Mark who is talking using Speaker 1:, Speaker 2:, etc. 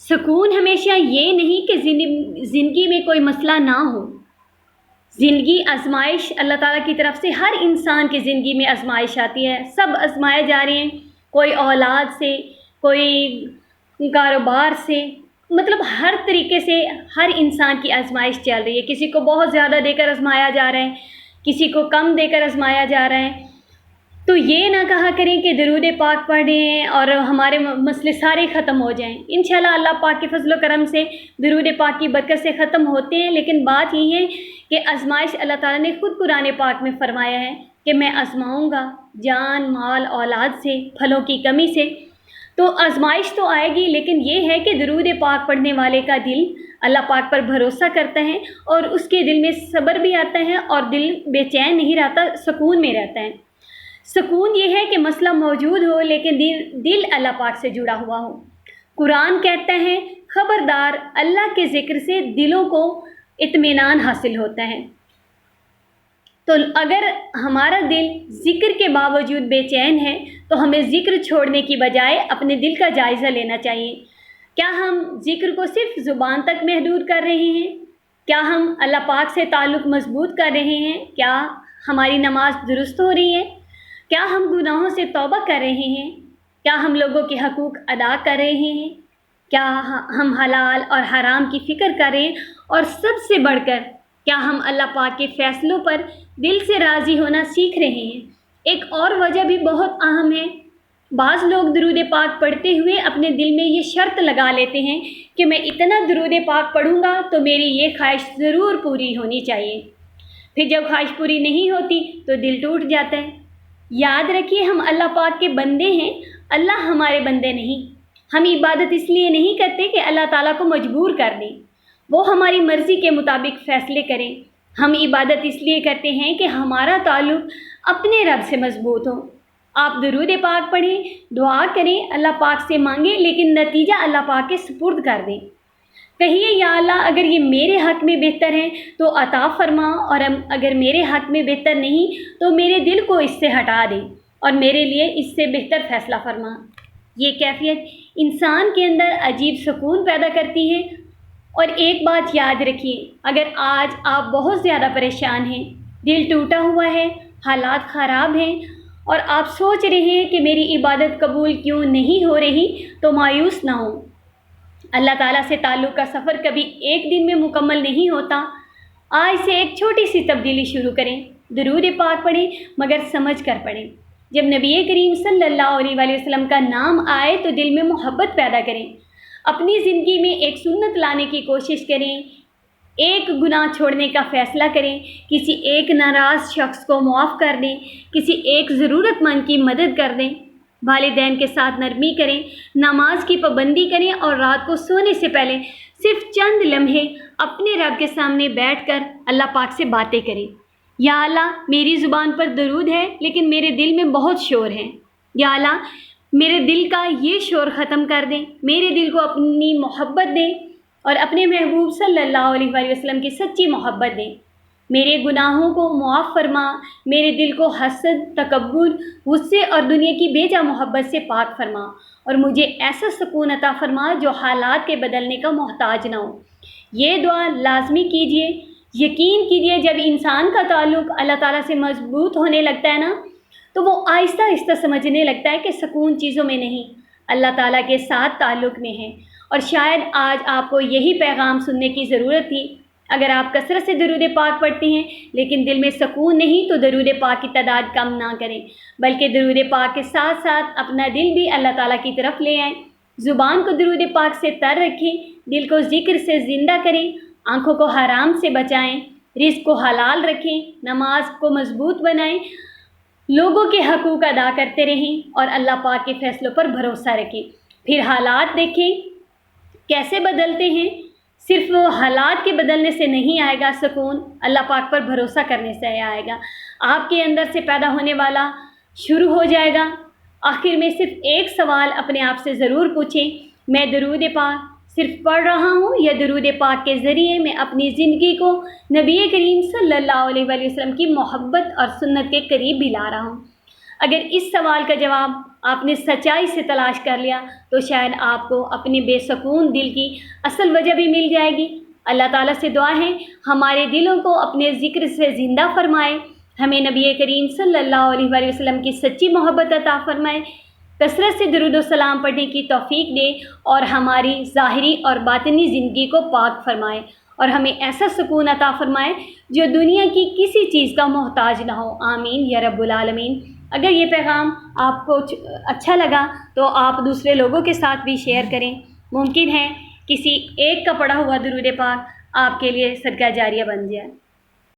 Speaker 1: سکون ہمیشہ یہ نہیں کہ زندگی میں کوئی مسئلہ نہ ہو. زندگی آزمائش اللہ تعالیٰ کی طرف سے ہر انسان کی زندگی میں آزمائش آتی ہے. سب آزمائے جا رہے ہیں، کوئی اولاد سے، کوئی کاروبار سے، مطلب ہر طریقے سے ہر انسان کی آزمائش چل رہی ہے. کسی کو بہت زیادہ دے کر آزمایا جا رہا ہے، کسی کو کم دے کر آزمایا جا رہا ہے. تو یہ نہ کہا کریں کہ درود پاک پڑھیں اور ہمارے مسئلے سارے ختم ہو جائیں. انشاءاللہ اللہ پاک کے فضل و کرم سے درود پاک کی برکت سے ختم ہوتے ہیں. لیکن بات یہ ہے کہ آزمائش اللہ تعالیٰ نے خود قرآن پاک میں فرمایا ہے کہ میں آزماؤں گا جان مال اولاد سے، پھلوں کی کمی سے. تو آزمائش تو آئے گی، لیکن یہ ہے کہ درود پاک پڑھنے والے کا دل اللہ پاک پر بھروسہ کرتا ہے اور اس کے دل میں صبر بھی آتا ہے اور دل بے چین نہیں رہتا، سکون میں رہتا ہے. سکون یہ ہے کہ مسئلہ موجود ہو لیکن دل اللہ پاک سے جڑا ہوا ہو. قرآن کہتا ہے خبردار اللہ کے ذکر سے دلوں کو اطمینان حاصل ہوتا ہے. تو اگر ہمارا دل ذکر کے باوجود بے چین ہے تو ہمیں ذکر چھوڑنے کی بجائے اپنے دل کا جائزہ لینا چاہیے. کیا ہم ذکر کو صرف زبان تک محدود کر رہے ہیں؟ کیا ہم اللہ پاک سے تعلق مضبوط کر رہے ہیں؟ کیا ہماری نماز درست ہو رہی ہے؟ کیا ہم گناہوں سے توبہ کر رہے ہیں؟ کیا ہم لوگوں کے حقوق ادا کر رہے ہیں؟ کیا ہم حلال اور حرام کی فکر کریں؟ اور سب سے بڑھ کر کیا ہم اللہ پاک کے فیصلوں پر دل سے راضی ہونا سیکھ رہے ہیں؟ ایک اور وجہ بھی بہت اہم ہے. بعض لوگ درود پاک پڑھتے ہوئے اپنے دل میں یہ شرط لگا لیتے ہیں کہ میں اتنا درود پاک پڑھوں گا تو میری یہ خواہش ضرور پوری ہونی چاہیے. پھر جب خواہش پوری نہیں ہوتی تو دل ٹوٹ جاتا ہے. یاد رکھیے ہم اللہ پاک کے بندے ہیں، اللہ ہمارے بندے نہیں. ہم عبادت اس لیے نہیں کرتے کہ اللہ تعالیٰ کو مجبور کر دیں، وہ ہماری مرضی کے مطابق فیصلے کریں. ہم عبادت اس لیے کرتے ہیں کہ ہمارا تعلق اپنے رب سے مضبوط ہو. آپ درود پاک پڑھیں، دعا کریں، اللہ پاک سے مانگیں، لیکن نتیجہ اللہ پاک کے سپرد کر دیں. کہیے یا اللہ اگر یہ میرے حق میں بہتر ہے تو عطا فرما، اور اگر میرے حق میں بہتر نہیں تو میرے دل کو اس سے ہٹا دے اور میرے لیے اس سے بہتر فیصلہ فرما. یہ کیفیت انسان کے اندر عجیب سکون پیدا کرتی ہے. اور ایک بات یاد رکھیے، اگر آج آپ بہت زیادہ پریشان ہیں، دل ٹوٹا ہوا ہے، حالات خراب ہیں اور آپ سوچ رہے ہیں کہ میری عبادت قبول کیوں نہیں ہو رہی، تو مایوس نہ ہوں. اللہ تعالیٰ سے تعلق کا سفر کبھی ایک دن میں مکمل نہیں ہوتا. آج سے ایک چھوٹی سی تبدیلی شروع کریں. درود پاک پڑھیں مگر سمجھ کر پڑھیں. جب نبی کریم صلی اللہ علیہ وآلہ وسلم کا نام آئے تو دل میں محبت پیدا کریں. اپنی زندگی میں ایک سنت لانے کی کوشش کریں. ایک گناہ چھوڑنے کا فیصلہ کریں. کسی ایک ناراض شخص کو معاف کر دیں. کسی ایک ضرورت مند کی مدد کر دیں. والدین کے ساتھ نرمی کریں. نماز کی پابندی کریں اور رات کو سونے سے پہلے صرف چند لمحے اپنے رب کے سامنے بیٹھ کر اللہ پاک سے باتیں کریں. یا اللہ میری زبان پر درود ہے لیکن میرے دل میں بہت شور ہے. یا اللہ میرے دل کا یہ شور ختم کر دیں. میرے دل کو اپنی محبت دیں اور اپنے محبوب صلی اللہ علیہ وآلہ وسلم کی سچی محبت دیں. میرے گناہوں کو معاف فرما. میرے دل کو حسد، تکبر، غصے اور دنیا کی بیجا محبت سے پاک فرما اور مجھے ایسا سکون عطا فرما جو حالات کے بدلنے کا محتاج نہ ہو. یہ دعا لازمی کیجیے. یقین کیجیے جب انسان کا تعلق اللہ تعالیٰ سے مضبوط ہونے لگتا ہے نا تو وہ آہستہ آہستہ سمجھنے لگتا ہے کہ سکون چیزوں میں نہیں، اللہ تعالیٰ کے ساتھ تعلق میں ہے. اور شاید آج آپ کو یہی پیغام سننے کی ضرورت تھی. اگر آپ کثرت سے درود پاک پڑھتے ہیں لیکن دل میں سکون نہیں تو درود پاک کی تعداد کم نہ کریں، بلکہ درود پاک کے ساتھ ساتھ اپنا دل بھی اللہ تعالیٰ کی طرف لے آئیں. زبان کو درود پاک سے تر رکھیں، دل کو ذکر سے زندہ کریں، آنکھوں کو حرام سے بچائیں، رزق کو حلال رکھیں، نماز کو مضبوط بنائیں، لوگوں کے حقوق ادا کرتے رہیں اور اللہ پاک کے فیصلوں پر بھروسہ رکھیں. پھر حالات دیکھیں کیسے بدلتے ہیں. صرف حالات کے بدلنے سے نہیں آئے گا سکون، اللہ پاک پر بھروسہ کرنے سے آئے گا. آپ کے اندر سے پیدا ہونے والا شروع ہو جائے گا. آخر میں صرف ایک سوال اپنے آپ سے ضرور پوچھیں، میں درود پاک صرف پڑھ رہا ہوں یا درود پاک کے ذریعے میں اپنی زندگی کو نبی کریم صلی اللہ علیہ وآلہ وسلم کی محبت اور سنت کے قریب بھی لا رہا ہوں. اگر اس سوال کا جواب آپ نے سچائی سے تلاش کر لیا تو شاید آپ کو اپنے بے سکون دل کی اصل وجہ بھی مل جائے گی۔ اللہ تعالیٰ سے دعا ہے ہمارے دلوں کو اپنے ذکر سے زندہ فرمائے، ہمیں نبی کریم صلی اللہ علیہ وآلہ وسلم کی سچی محبت عطا فرمائے، کثرت سے درود و سلام پڑھنے کی توفیق دے اور ہماری ظاہری اور باطنی زندگی کو پاک فرمائے، اور ہمیں ایسا سکون عطا فرمائے جو دنیا کی کسی چیز کا محتاج نہ ہو۔ آمین یا رب العالمین۔ اگر یہ پیغام آپ کو اچھا لگا تو آپ دوسرے لوگوں کے ساتھ بھی شیئر کریں، ممکن ہے کسی ایک کا پڑھا ہوا درود پاک آپ کے لیے صدقہ جاریہ بن جائے۔